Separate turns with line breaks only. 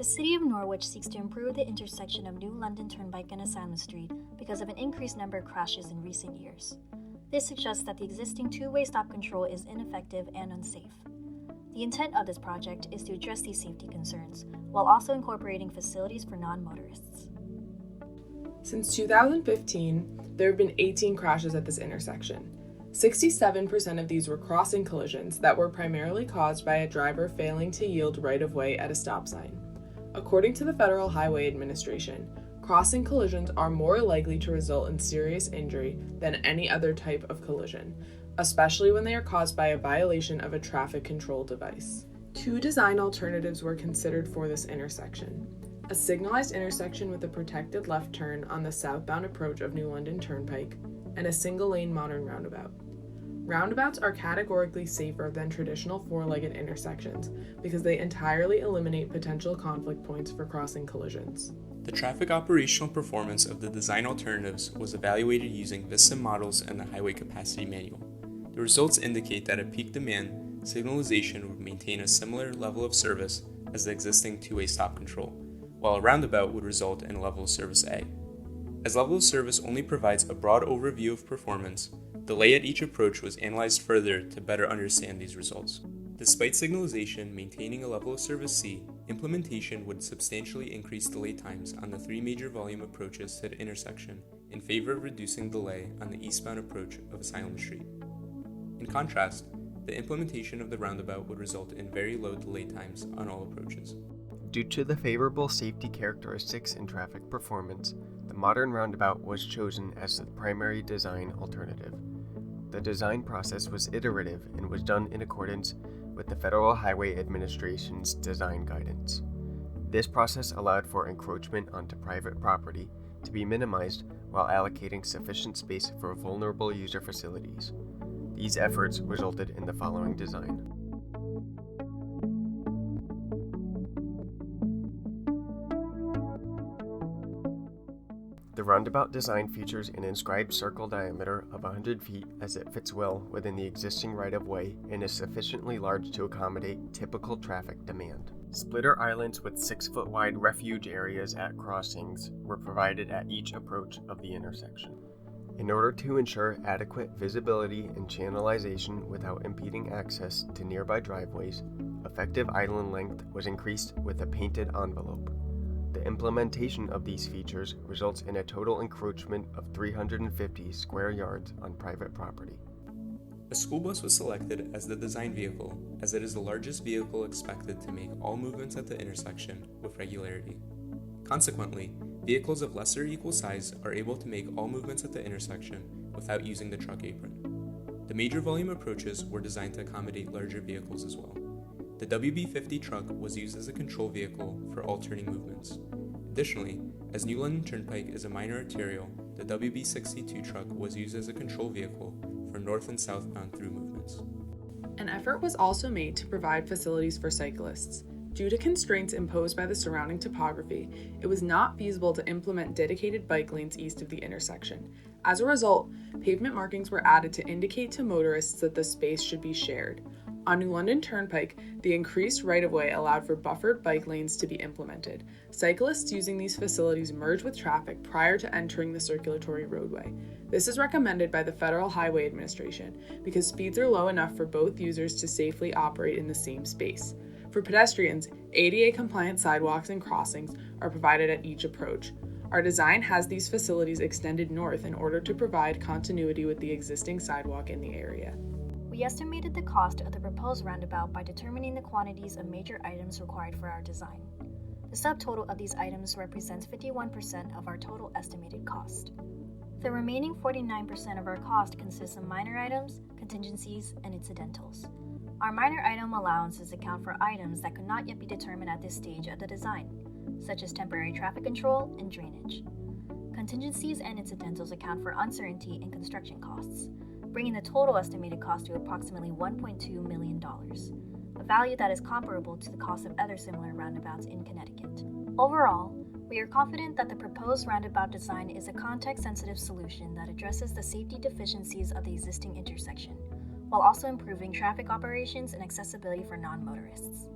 The City of Norwich seeks to improve the intersection of New London Turnpike and Asylum Street because of an increased number of crashes in recent years. This suggests that the existing two-way stop control is ineffective and unsafe. The intent of this project is to address these safety concerns, while also incorporating facilities for non-motorists.
Since 2015, there have been 18 crashes at this intersection. 67% of these were crossing collisions that were primarily caused by a driver failing to yield right-of-way at a stop sign. According to the Federal Highway Administration, crossing collisions are more likely to result in serious injury than any other type of collision, especially when they are caused by a violation of a traffic control device. Two design alternatives were considered for this intersection: a signalized intersection with a protected left turn on the southbound approach of New London Turnpike, and a single-lane modern roundabout. Roundabouts are categorically safer than traditional four-legged intersections because they entirely eliminate potential conflict points for crossing collisions.
The traffic operational performance of the design alternatives was evaluated using VISTIM models and the Highway Capacity Manual. The results indicate that at peak demand, signalization would maintain a similar level of service as the existing two-way stop control, while a roundabout would result in level of service A. As level of service only provides a broad overview of performance, delay at each approach was analyzed further to better understand these results. Despite signalization maintaining a level of service C, implementation would substantially increase delay times on the three major volume approaches to the intersection in favor of reducing delay on the eastbound approach of Asylum Street. In contrast, the implementation of the roundabout would result in very low delay times on all approaches.
Due to the favorable safety characteristics and traffic performance, the modern roundabout was chosen as the primary design alternative. The design process was iterative and was done in accordance with the Federal Highway Administration's design guidance. This process allowed for encroachment onto private property to be minimized while allocating sufficient space for vulnerable user facilities. These efforts resulted in the following design. The roundabout design features an inscribed circle diameter of 100 feet as it fits well within the existing right-of-way and is sufficiently large to accommodate typical traffic demand. Splitter islands with 6-foot wide refuge areas at crossings were provided at each approach of the intersection. In order to ensure adequate visibility and channelization without impeding access to nearby driveways, effective island length was increased with a painted envelope. The implementation of these features results in a total encroachment of 350 square yards on private property.
A school bus was selected as the design vehicle, as it is the largest vehicle expected to make all movements at the intersection with regularity. Consequently, vehicles of lesser or equal size are able to make all movements at the intersection without using the truck apron. The major volume approaches were designed to accommodate larger vehicles as well. The WB50 truck was used as a control vehicle for all turning movements. Additionally, as New London Turnpike is a minor arterial, the WB62 truck was used as a control vehicle for north and southbound through movements.
An effort was also made to provide facilities for cyclists. Due to constraints imposed by the surrounding topography, it was not feasible to implement dedicated bike lanes east of the intersection. As a result, pavement markings were added to indicate to motorists that the space should be shared. On New London Turnpike, the increased right-of-way allowed for buffered bike lanes to be implemented. Cyclists using these facilities merge with traffic prior to entering the circulatory roadway. This is recommended by the Federal Highway Administration because speeds are low enough for both users to safely operate in the same space. For pedestrians, ADA-compliant sidewalks and crossings are provided at each approach. Our design has these facilities extended north in order to provide continuity with the existing sidewalk in the area.
We estimated the cost of the proposed roundabout by determining the quantities of major items required for our design. The subtotal of these items represents 51% of our total estimated cost. The remaining 49% of our cost consists of minor items, contingencies, and incidentals. Our minor item allowances account for items that could not yet be determined at this stage of the design, such as temporary traffic control and drainage. Contingencies and incidentals account for uncertainty and construction costs, bringing the total estimated cost to approximately $1.2 million, a value that is comparable to the cost of other similar roundabouts in Connecticut. Overall, we are confident that the proposed roundabout design is a context-sensitive solution that addresses the safety deficiencies of the existing intersection, while also improving traffic operations and accessibility for non-motorists.